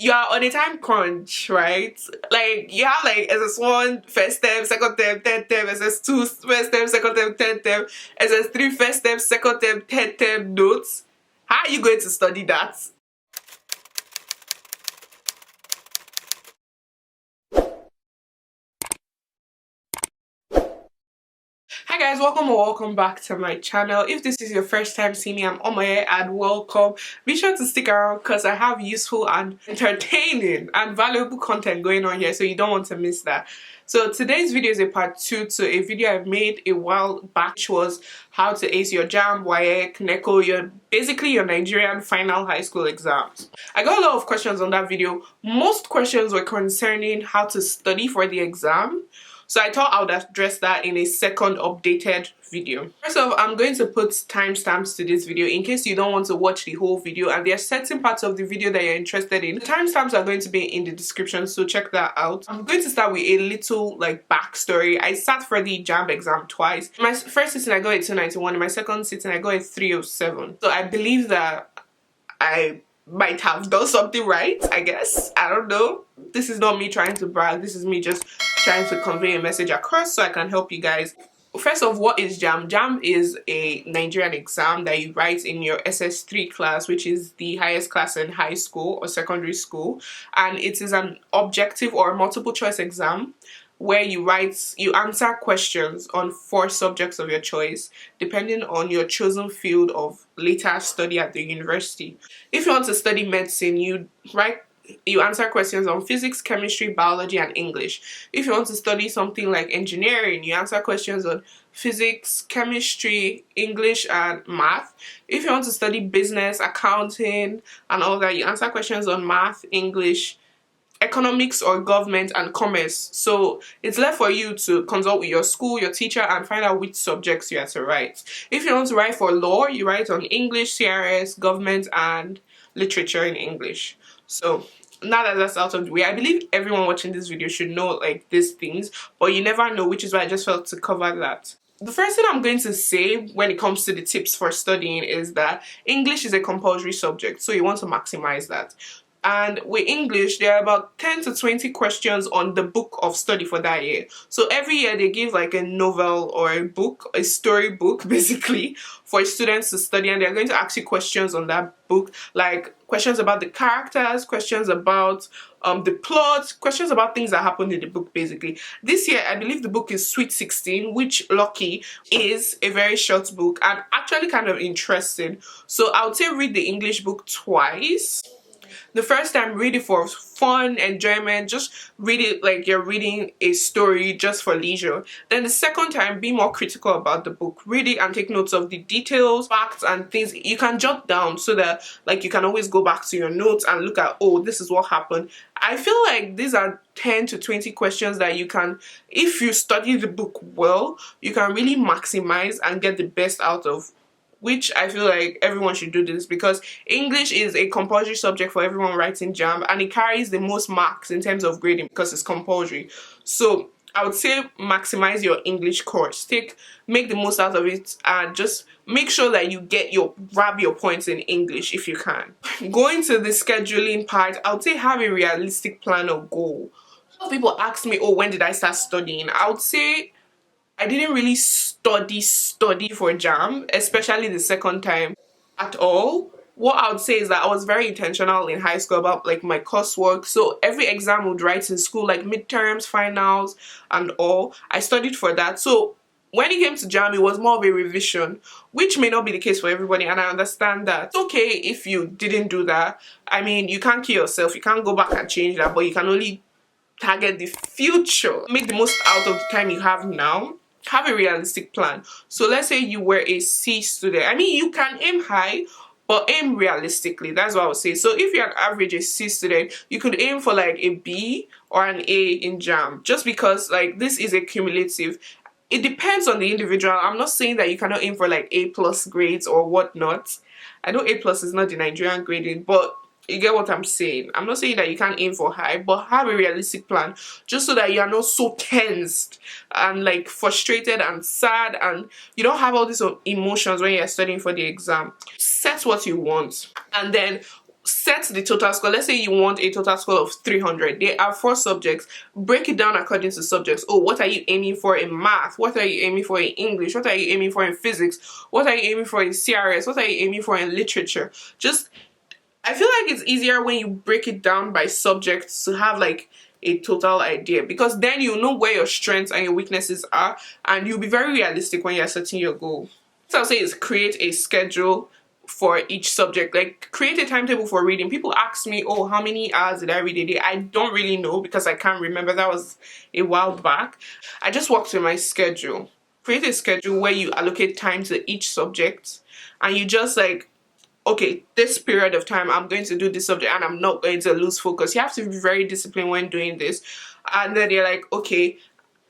you are on a time crunch, right? Like you have like SS1 first term, second term, third term, SS2 first term, second term, third term, SS3 first term, second term, third term notes. How are you going to study that? Hi guys, welcome or welcome back to my channel. If this is your first time seeing me, I'm Omoye and welcome. Be sure to stick around because I have useful and entertaining and valuable content going on here, so you don't want to miss that. So today's video is a part 2 to a video I've made a while back, which was how to ace your JAMB, WAEC, NECO, basically your Nigerian final high school exams. I got a lot of questions on that video. Most questions were concerning how to study for the exam. So I thought I would address that in a second updated video. First off, I'm going to put timestamps to this video in case you don't want to watch the whole video and there are certain parts of the video that you're interested in. The timestamps are going to be in the description, so check that out. I'm going to start with a little like backstory. I sat for the JAMB exam twice. In my first sitting I got a 291, in my second sitting I got a 307. So I believe that I might have done something right, I guess. I don't know. This is not me trying to brag. This is me just trying to convey a message across so I can help you guys. First off, what is JAMB? JAMB is a Nigerian exam that you write in your SS3 class, which is the highest class in high school or secondary school. And it is an objective or multiple choice exam where you answer questions on 4 subjects of your choice depending on your chosen field of later study at the university. If you want to study medicine, you answer questions on physics, chemistry, biology, and English. If you want to study something like engineering, you answer questions on physics, chemistry, English, and math. If you want to study business, accounting, and all that, you answer questions on math, English, economics, or government and commerce. So it's left for you to consult with your school, your teacher, and find out which subjects you have to write. If you want to write for law, you write on English, CRS, government, and literature in English. So now that that's out of the way, I believe everyone watching this video should know like these things, but you never know, which is why I just felt to cover that. The first thing I'm going to say when it comes to the tips for studying is that English is a compulsory subject, so you want to maximize that. And with English, there are about 10 to 20 questions on the book of study for that year. So every year they give like a novel or a book, a story book basically, for students to study, and they're going to ask you questions on that book, like questions about the characters, questions about the plot, questions about things that happened in the book basically. This year I believe the book is Sweet 16, which lucky is a very short book and actually kind of interesting. So I would say read the English book twice. The first time, read it for fun, enjoyment, just read it like you're reading a story just for leisure. Then the second time, be more critical about the book. Read it and take notes of the details, facts, and things you can jot down so that like you can always go back to your notes and look at, oh, this is what happened. I feel like these are 10 to 20 questions that you can, if you study the book well, you can really maximize and get the best out of, which I feel like everyone should do this because English is a compulsory subject for everyone writing JAMB and it carries the most marks in terms of grading because it's compulsory. So I would say maximize your English course. Make the most out of it and just make sure that you grab your points in English if you can. Going to the scheduling part, I would say have a realistic plan or goal. A lot of people ask me, oh, when did I start studying? I would say I didn't really study for JAMB, especially the second time at all. What I would say is that I was very intentional in high school about like my coursework. So every exam I would write in school, like midterms, finals, and all, I studied for that. So when it came to JAMB, it was more of a revision, which may not be the case for everybody, and I understand that. It's okay if you didn't do that. I mean, you can't kill yourself. You can't go back and change that, but you can only target the future. Make the most out of the time you have now. Have a realistic plan. So let's say you were a C student. I mean, you can aim high, but aim realistically. That's what I would say. So if you're an average a C student, you could aim for like a B or an A in JAMB, just because like this is a cumulative. It depends on the individual. I'm not saying that you cannot aim for like A+ grades or whatnot. I know A+ is not the Nigerian grading, but you get what I'm saying. I'm not saying that you can't aim for high, but have a realistic plan just so that you are not so tensed and like frustrated and sad and you don't have all these emotions when you're studying for the exam. Set what you want and then set the total score. Let's say you want a total score of 300. There are 4 subjects. Break it down according to subjects. Oh, what are you aiming for in math? What are you aiming for in English? What are you aiming for in physics? What are you aiming for in CRS? What are you aiming for in literature? Just, I feel like it's easier when you break it down by subjects to have like a total idea, because then you know where your strengths and your weaknesses are, and you'll be very realistic when you're setting your goal. So I'll say is create a schedule for each subject. Like, create a timetable for reading. People ask me, oh, how many hours did I read a day? I don't really know because I can't remember. That was a while back. I just worked with my schedule. Create a schedule where you allocate time to each subject, and you just like, okay, this period of time I'm going to do this subject and I'm not going to lose focus. You have to be very disciplined when doing this. And then you're like, okay,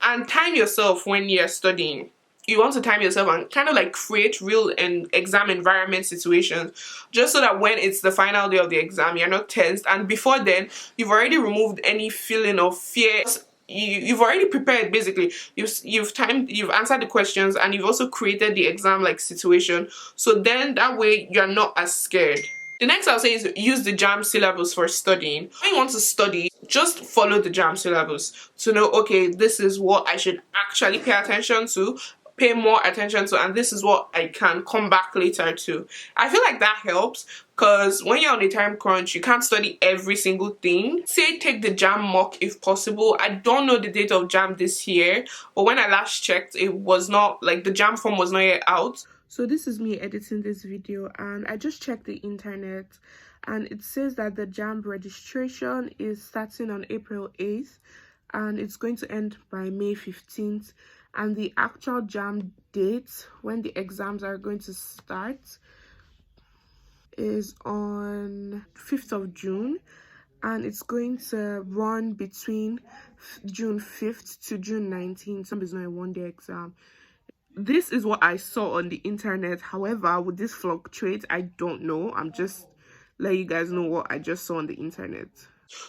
and time yourself when you're studying. You want to time yourself and kind of like create real and exam environment situations, just so that when it's the final day of the exam, you're not tensed, and before then you've already removed any feeling of fear. You've already prepared. Basically, you've answered the questions, and you've also created the exam like situation, so then that way you're not as scared. The next I'll say is use the JAM syllabus for studying. When you want to study, just follow the JAM syllabus to know, okay, this is what I should actually pay attention to, pay more attention to, and this is what I can come back later to. I feel like that helps, because when you're on a time crunch, you can't study every single thing. Say take the JAM mock if possible. I don't know the date of JAM this year, but when I last checked, it was not, like, the JAM form was not yet out. So this is me editing this video, and I just checked the internet, and it says that the JAM registration is starting on April 8th and it's going to end by May 15th, and the actual JAM date when the exams are going to start is on 5th of June, and it's going to run between June 5th to June 19th. Some is not a one-day exam. This is what I saw on the internet. However, would this fluctuate? I don't know. I'm just letting you guys know what I just saw on the internet.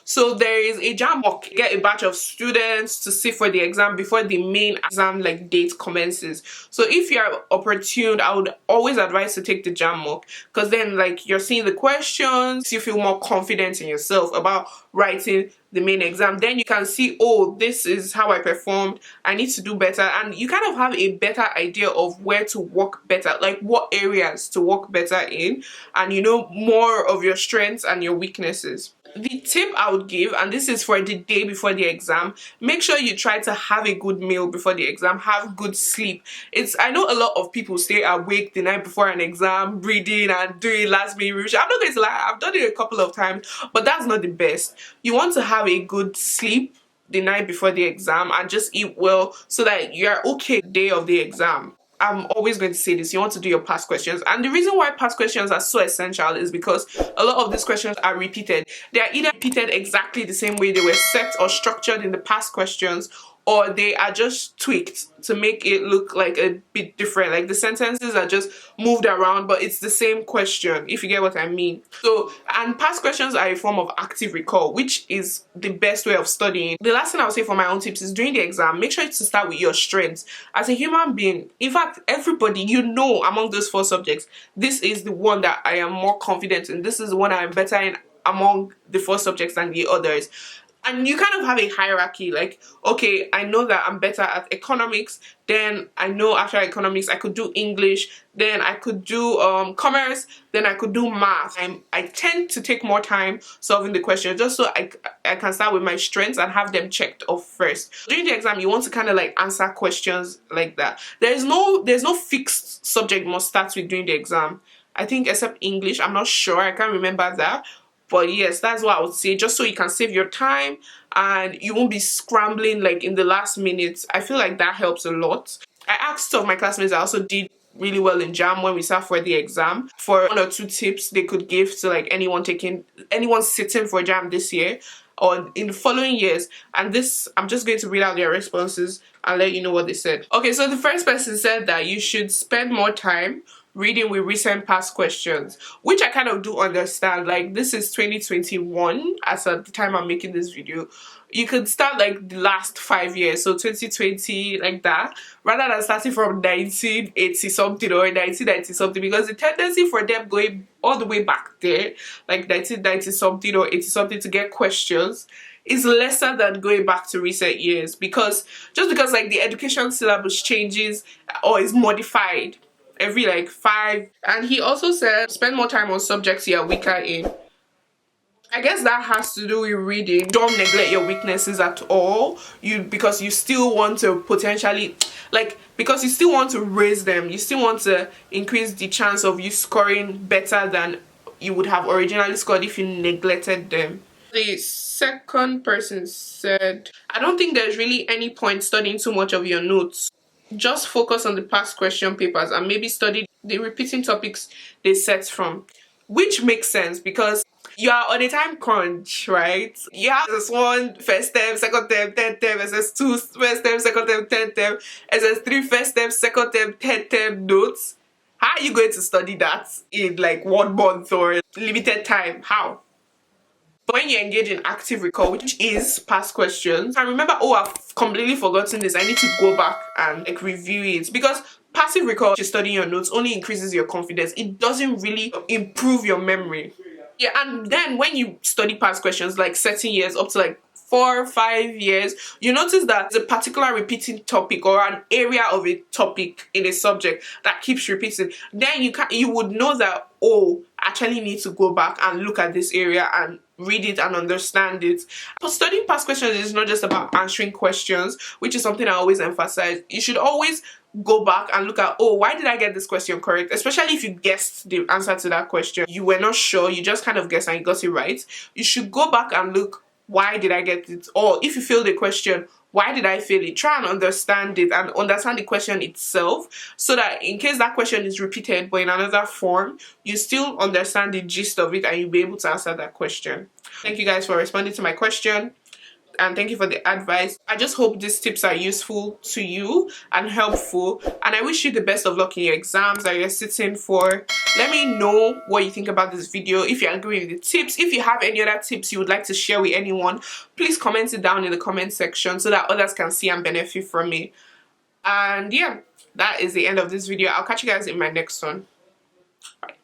So there is a JAM mock. You get a batch of students to sit for the exam before the main exam like date commences. So if you're opportune, I would always advise to take the JAM mock, because then like you're seeing the questions, you feel more confident in yourself about writing the main exam. Then you can see, oh, this is how I performed, I need to do better, and you kind of have a better idea of where to work better, like what areas to work better in, and you know more of your strengths and your weaknesses. The tip I would give, and this is for the day before the exam, make sure you try to have a good meal before the exam, have good sleep. I know a lot of people stay awake the night before an exam, reading and doing last minute revision. I'm not going to lie, I've done it a couple of times, but that's not the best. You want to have a good sleep the night before the exam and just eat well so that you're okay the day of the exam. I'm always going to say this, you want to do your past questions, and the reason why past questions are so essential is because a lot of these questions are repeated. They are either repeated exactly the same way they were set or structured in the past questions, or they are just tweaked to make it look like a bit different. Like the sentences are just moved around, but it's the same question, if you get what I mean. So, and past questions are a form of active recall, which is the best way of studying. The last thing I would say for my own tips is during the exam, make sure to start with your strengths. As a human being, in fact, everybody, you know, among those 4 subjects, this is the one that I am more confident in. This is the one I'm better in among the 4 subjects than the others. And you kind of have a hierarchy, like, okay, I know that I'm better at economics, then I know after economics I could do English, then I could do commerce, then I could do math. I tend to take more time solving the question just so I can start with my strengths and have them checked off first. During the exam, you want to kind of like answer questions like that. There's no fixed subject you must start with during the exam. I think except English, I'm not sure, I can't remember that. But yes, that's what I would say, just so you can save your time and you won't be scrambling like in the last minute. I feel like that helps a lot. I asked some of my classmates that also did really well in JAM when we sat for the exam for 1 or 2 tips they could give to like anyone sitting for JAM this year or in the following years. And this, I'm just going to read out their responses and let you know what they said. Okay, so the first person said that you should spend more time reading with recent past questions, which I kind of do understand. Like, this is 2021 as at the time I'm making this video. You could start like the last 5 years, so 2020, like that, rather than starting from 1980 something or 1990 something, because the tendency for them going all the way back there, like 1990 something or 80 something, to get questions is lesser than going back to recent years, because just because like the education syllabus changes or is modified every like 5. And he also said spend more time on subjects you're weaker in. I guess that has to do with reading. Don't neglect your weaknesses at all. Because you still want to potentially, like, because you still want to raise them. You still want to increase the chance of you scoring better than you would have originally scored if you neglected them. The second person said, I don't think there's really any point studying too much of your notes. Just focus on the past question papers and maybe study the repeating topics they set from. Which makes sense, because you are on a time crunch, right? You have SS1 first term, second term, third term, SS2 first term, second term, third term, SS3 first term, second term, third term notes. How are you going to study that in like 1 month or limited time? How? But when you engage in active recall, which is past questions, and remember, oh, I've completely forgotten this, I need to go back and like review it, because passive recall, just studying your notes, only increases your confidence. It doesn't really improve your memory. Yeah, and then when you study past questions, like certain years, up to like 4 or 5 years, you notice that there's a particular repeating topic or an area of a topic in a subject that keeps repeating. Then you would know that, oh, I actually need to go back and look at this area and read it and understand it. But studying past questions is not just about answering questions, which is something I always emphasize. You should always go back and look at, oh, why did I get this question correct? Especially if you guessed the answer to that question. You were not sure, you just kind of guessed and you got it right. You should go back and look, why did I get it? Or if you failed the question, why did I fail it? Try and understand it and understand the question itself, so that in case that question is repeated but in another form, you still understand the gist of it and you'll be able to answer that question. Thank you guys for responding to my question, and thank you for the advice. I just hope these tips are useful to you and helpful, and I wish you the best of luck in your exams that you're sitting for. Let me know what you think about this video, if you agree with the tips. If you have any other tips you would like to share with anyone, please comment it down in the comment section so that others can see and benefit from it. And yeah, that is the end of this video. I'll catch you guys in my next one. Bye.